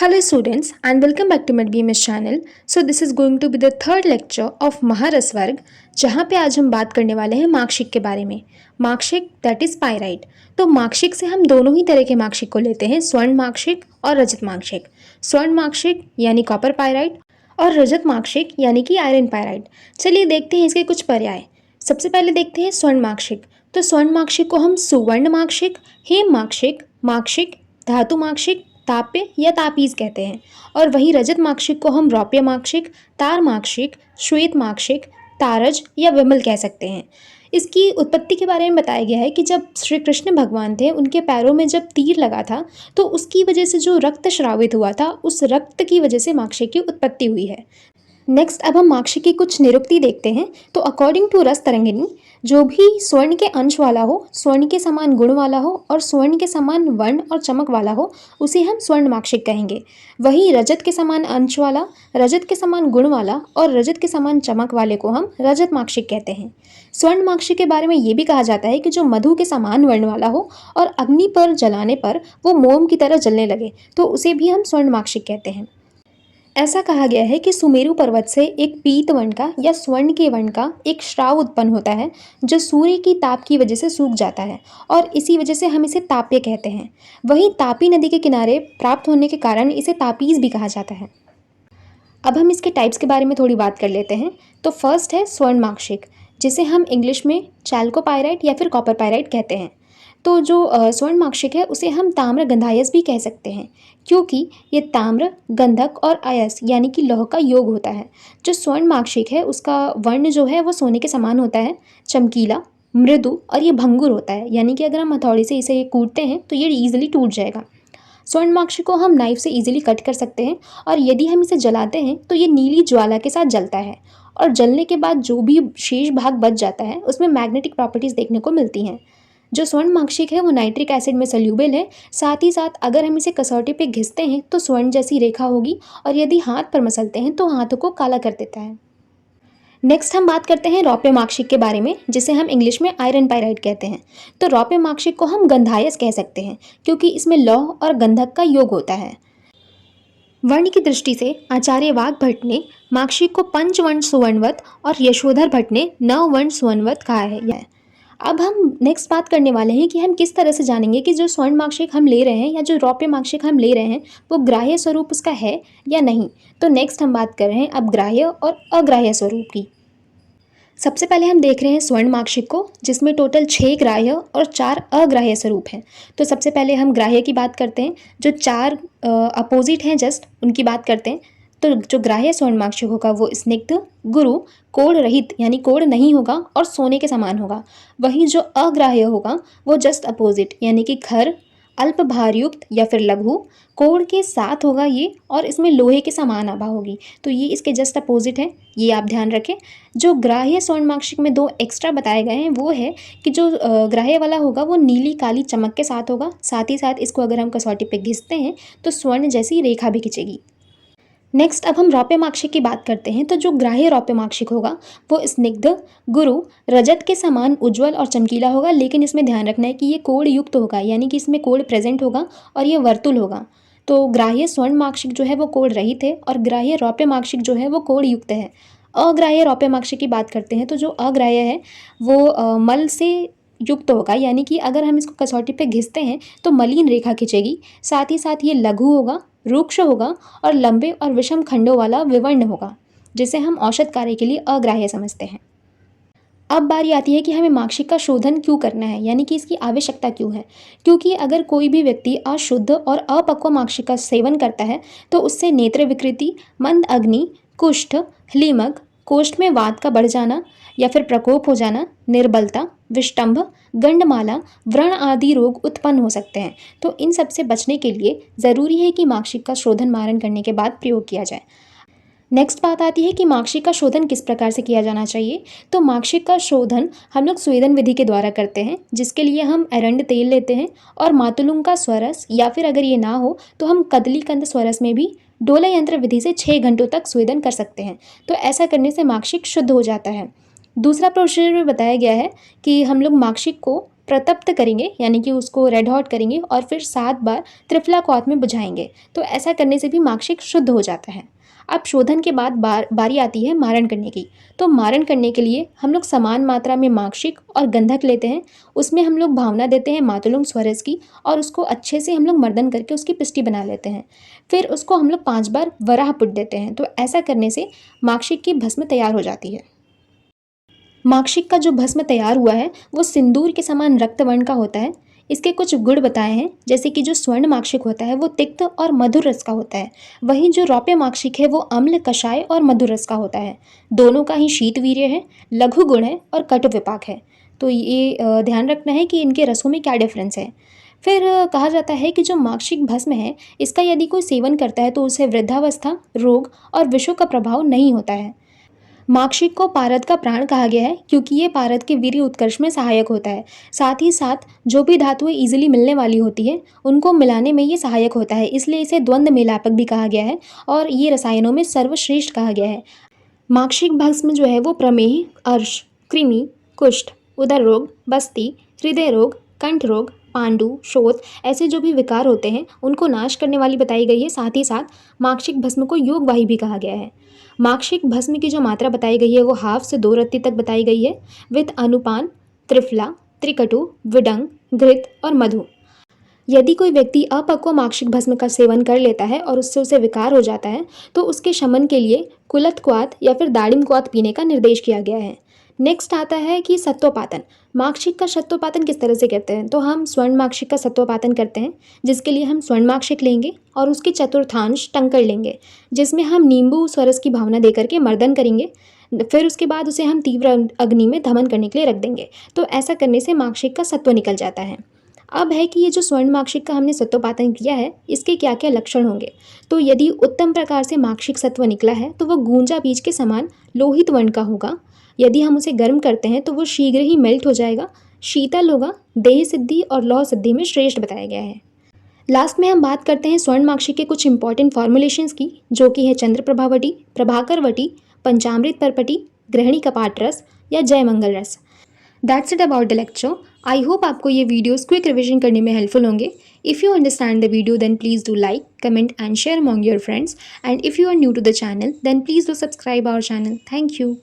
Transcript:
Hello students and welcome back to my BMS channel. So this is going to be the third lecture of महारसवर्ग, जहाँ पे आज हम बात करने वाले हैं मार्कशीट के बारे में. Marksheet that is pyrite. तो मार्कशीट से हम दोनों ही तरह के मार्कशीट को लेते हैं, स्वर्ण मार्कशीट और रजत मार्कशीट. स्वर्ण मार्कशीट यानी कॉपर पायराइट और रजत मार्कशीट यानी कि आयरन पायराइट. चलिए देखते हैं इसके कुछ पर्याय. सबसे पहले देखते हैं स्वर्ण मार्कशीट. तो स्वर्ण मार्कशीट को हम सुवर्ण मार्कशीट, हेम मार्कशीट, मार्कशीट, धातु मार्कशीट, ताप्य या तापीज कहते हैं. और वहीं रजत मार्कशीट को हम रौप्य मार्कशीट, तार मार्कशीट, श्वेत मार्कशीट, तारज या विमल कह सकते हैं. इसकी उत्पत्ति के बारे में बताया गया है कि जब श्री कृष्ण भगवान थे, उनके पैरों में जब तीर लगा था तो उसकी वजह से जो रक्त स्रावित हुआ था, उस रक्त की वजह से मार्कशीट की उत्पत्ति हुई है. नेक्स्ट अब हम मार्कशीट की कुछ निरुक्ति देखते हैं. तो अकॉर्डिंग टू रस तरंगिणी, जो भी स्वर्ण के अंश वाला हो, स्वर्ण के समान गुण वाला हो और स्वर्ण के समान वर्ण और चमक वाला हो, उसे हम स्वर्ण मार्कशीट कहेंगे. वहीं रजत के समान अंश वाला, रजत के समान गुण वाला और रजत के समान चमक वाले को हम रजत मार्कशीट कहते हैं. स्वर्ण मार्कशीट के बारे में ये भी कहा जाता है कि जो मधु के समान वर्ण वाला हो और अग्नि पर जलाने पर वो मोम की तरह जलने लगे, तो उसे भी हम स्वर्ण मार्कशीट कहते हैं. ऐसा कहा गया है कि सुमेरु पर्वत से एक पीत वर्ण का या स्वर्ण के वर्ण का एक श्राव उत्पन्न होता है, जो सूर्य की ताप की वजह से सूख जाता है और इसी वजह से हम इसे ताप्य कहते हैं. वहीं तापी नदी के किनारे प्राप्त होने के कारण इसे तापीज भी कहा जाता है. अब हम इसके टाइप्स के बारे में थोड़ी बात कर लेते हैं. तो फर्स्ट है स्वर्ण मार्कशीट, जिसे हम इंग्लिश में चैल्कोपायराइट या फिर कॉपर पायराइट कहते हैं. तो जो स्वर्ण मार्कशीट है उसे हम ताम्र गंधायस भी कह सकते हैं, क्योंकि ये ताम्र, गंधक और अयस यानी कि लौह का योग होता है. जो स्वर्ण मार्कशीट है उसका वर्ण जो है वो सोने के समान होता है, चमकीला, मृदु और ये भंगुर होता है, यानी कि अगर हम हथौड़ी से इसे कूटते हैं तो ये ईजिली टूट जाएगा. स्वर्ण मार्कशीट को हम नाइफ से ईजिली कट कर सकते हैं और यदि हम इसे जलाते हैं तो ये नीली ज्वाला के साथ जलता है और जलने के बाद जो भी शेष भाग बच जाता है उसमें मैग्नेटिक प्रॉपर्टीज़ देखने को मिलती हैं. जो स्वर्ण मार्कशीट है वो नाइट्रिक एसिड में सल्यूबल है. साथ ही साथ अगर हम इसे कसौटी पे घिसते हैं तो स्वर्ण जैसी रेखा होगी और यदि हाथ पर मसलते हैं तो हाथों को काला कर देता है. नेक्स्ट हम बात करते हैं रौप्य मार्कशीट के बारे में, जिसे हम इंग्लिश में आयरन पायराइट कहते हैं. तो रौप्य मार्कशीट को हम गंधायस कह सकते हैं, क्योंकि इसमें लौह और गंधक का योग होता है. वर्ण की दृष्टि से आचार्य वाघ भट्ट ने मार्कशीट को पंचवर्ण सुवर्णवत और यशोधर भट्ट ने नववर्ण सुवर्णवत कहा है. अब हम नेक्स्ट बात करने वाले हैं कि हम किस तरह से जानेंगे कि जो स्वर्ण मार्कशीट हम ले रहे हैं या जो रौप्य मार्कशीट हम ले रहे हैं वो ग्राह्य स्वरूप उसका है या नहीं. तो नेक्स्ट हम बात कर रहे हैं अब ग्राह्य और अग्राह्य स्वरूप की. सबसे पहले हम देख रहे हैं स्वर्ण मार्कशीट को, जिसमें टोटल 6 ग्राह्य और 4 अग्राह्य स्वरूप हैं. तो सबसे पहले हम ग्राह्य की बात करते हैं. जो 4 अपोजिट हैं जस्ट उनकी बात करते हैं. तो जो ग्राह्य स्वर्ण मार्कशीट होगा वो स्निग्ध, गुरु, कोण रहित यानी कोण नहीं होगा और सोने के समान होगा. वहीं जो अग्राह्य होगा वो जस्ट अपोजिट यानी कि खर, अल्प भारयुक्त या फिर लघु, कोण के साथ होगा ये और इसमें लोहे के समान आभा होगी. तो ये इसके जस्ट अपोजिट है, ये आप ध्यान रखें. जो ग्राह्य स्वर्ण मार्कशीट में 2 एक्स्ट्रा बताए गए हैं वो है कि जो ग्राह्य वाला होगा वो नीली काली चमक के साथ होगा. साथ ही साथ इसको अगर हम कसौटी पे घिसते हैं तो स्वर्ण जैसी रेखा भी खिंचेगी. नेक्स्ट अब हम रौप्य मार्कशीट की बात करते हैं. तो जो ग्राह्य रौप्य मार्कशीट होगा वो स्निग्ध, गुरु, रजत के समान उज्ज्वल और चमकीला होगा, लेकिन इसमें ध्यान रखना है कि ये कोण युक्त होगा, यानी कि इसमें कोण प्रेजेंट होगा और ये वर्तुल होगा. तो ग्राह्य स्वर्ण मार्कशीट जो है वो कोण रहित है और ग्राह्य रौप्य मार्कशीट जो है वो कोण युक्त है. अग्राह्य रौप्य मार्कशीट की बात करते हैं. तो जो अग्राह्य है वो मल से युक्त होगा, यानी कि अगर हम इसको कसौटी पे घिसते हैं तो मलिन रेखा खिंचेगी. साथ ही साथ ये लघु होगा, रुक्ष होगा और लंबे और विषम खंडों वाला विवर्ण होगा, जिसे हम औषध कार्य के लिए अग्राह्य समझते हैं. अब बारी आती है कि हमें मार्कशीट का शोधन क्यों करना है, यानी कि इसकी आवश्यकता क्यों है. क्योंकि अगर कोई भी व्यक्ति अशुद्ध और अपक्व मार्कशीट का सेवन करता है तो उससे नेत्र विकृति, मंद अग्नि, कुष्ठ, ह्लीमक, कोष्ठ में वात का बढ़ जाना या फिर प्रकोप हो जाना, निर्बलता, विष्टंभ, गंडमाला, व्रण आदि रोग उत्पन्न हो सकते हैं. तो इन सब से बचने के लिए ज़रूरी है कि मार्कशीट का शोधन मारण करने के बाद प्रयोग किया जाए. नेक्स्ट बात आती है कि मार्कशीट का शोधन किस प्रकार से किया जाना चाहिए. तो मार्कशीट का शोधन हम लोग स्वेदन विधि के द्वारा करते हैं, जिसके लिए हम एरंड तेल लेते हैं और मातुलुंग का स्वरस, या फिर अगर ये ना हो तो हम कदलीकंद स्वरस में भी डोला यंत्र विधि से 6 घंटों तक स्वेदन कर सकते हैं. तो ऐसा करने से मार्कशीट शुद्ध हो जाता है. दूसरा प्रोसीजर में बताया गया है कि हम लोग मार्कशीट को प्रतप्त करेंगे, यानी कि उसको रेड हॉट करेंगे और फिर 7 बार त्रिफला क्वाथ में बुझाएंगे। तो ऐसा करने से भी माक्षिक शुद्ध हो जाता है। अब शोधन के बाद बारी आती है मारण करने की। तो मारण करने के लिए हम लोग समान मात्रा में माक्षिक और गंधक लेते हैं, उसमें हम लोग भावना देते हैं मातुलुंग स्वरस की और उसको अच्छे से हम लोग मर्दन करके उसकी पिष्टि बना लेते हैं। फिर उसको हम लोग 5 बार वराह पुट देते हैं। तो ऐसा करने से माक्षिक की भस्म तैयार हो जाती है। माक्षिक का जो भस्म तैयार हुआ है वो सिंदूर के समान रक्त वर्ण का होता है। इसके कुछ गुण बताए हैं, जैसे कि जो स्वर्ण माक्षिक होता है वो तिक्त और मधुर रस का होता है, वहीं जो रौप्य माक्षिक है वो अम्ल, कषाय और मधुर रस का होता है। दोनों का ही शीत वीर्य है, लघु गुण है और कटु विपाक है। तो ये ध्यान रखना है कि इनके रसों में क्या डिफरेंस है। फिर कहा जाता है कि जो माक्षिक भस्म है इसका यदि कोई सेवन करता है तो उसे वृद्धावस्था, रोग और विषों का प्रभाव नहीं होता है। माक्षिक को पारद का प्राण कहा गया है क्योंकि ये पारद के वीर्य उत्कर्ष में सहायक होता है। साथ ही साथ जो भी धातुएं इजीली मिलने वाली होती है उनको मिलाने में ये सहायक होता है, इसलिए इसे द्वंद्व मेलापक भी कहा गया है और ये रसायनों में सर्वश्रेष्ठ कहा गया है। माक्षिक भस्म जो है वो प्रमेह, अर्श, कृमि, कुष्ठ, उदर रोग, बस्ती, हृदय रोग, कंठ रोग, पांडु, शोथ ऐसे जो भी विकार होते हैं उनको नाश करने वाली बताई गई है। साथ ही साथ माक्षिक भस्म को योगवाही भी कहा गया है। माक्षिक भस्म की जो मात्रा बताई गई है वो 1/2 से 2 रत्ती तक बताई गई है, विद अनुपान, त्रिफला, त्रिकटु, विडंग, घृत और मधु। यदि कोई व्यक्ति अपक्व माक्षिक भस्म का सेवन कर लेता है और उससे उसे विकार हो जाता है तो उसके शमन के लिए कुलत क्वाथ या फिर दाड़िम क्वाथ पीने का निर्देश किया गया है। नेक्स्ट आता है कि सत्वपातन। माक्षिक का सत्वपातन किस तरह से करते हैं, तो हम स्वर्ण माक्षिक का सत्वपातन करते हैं, जिसके लिए हम स्वर्ण माक्षिक लेंगे और उसके चतुर्थांश टंकर लेंगे, जिसमें हम नींबू स्वरस की भावना देकर के मर्दन करेंगे। फिर उसके बाद उसे हम तीव्र अग्नि में दमन करने के लिए रख देंगे। तो ऐसा करने से माक्षिक का सत्व निकल जाता है। अब है कि ये जो स्वर्ण माक्षिक का हमने सत्वपातन किया है इसके क्या क्या लक्षण होंगे। तो यदि उत्तम प्रकार से माक्षिक सत्व निकला है तो वो गूंजा बीज के समान लोहित वर्ण का होगा। यदि हम उसे गर्म करते हैं तो वो शीघ्र ही मेल्ट हो जाएगा, शीतल होगा, देह सिद्धि और लौह सिद्धि में श्रेष्ठ बताया गया है। लास्ट में हम बात करते हैं स्वर्ण माक्षिक के कुछ इंपॉर्टेंट फॉर्मुलेशंस की, जो कि है चंद्र प्रभावटी, प्रभाकर वटी, पंचामृत परपटी, गृहिणी कपाट रस या जय मंगल रस। That's it about the lecture. I hope आपको ये वीडियोस क्विक रिविजन करने में हेल्पफुल होंगे। If you understand the video then please do like, comment and share among your friends, and if you are new to the channel then please do subscribe our channel. Thank you.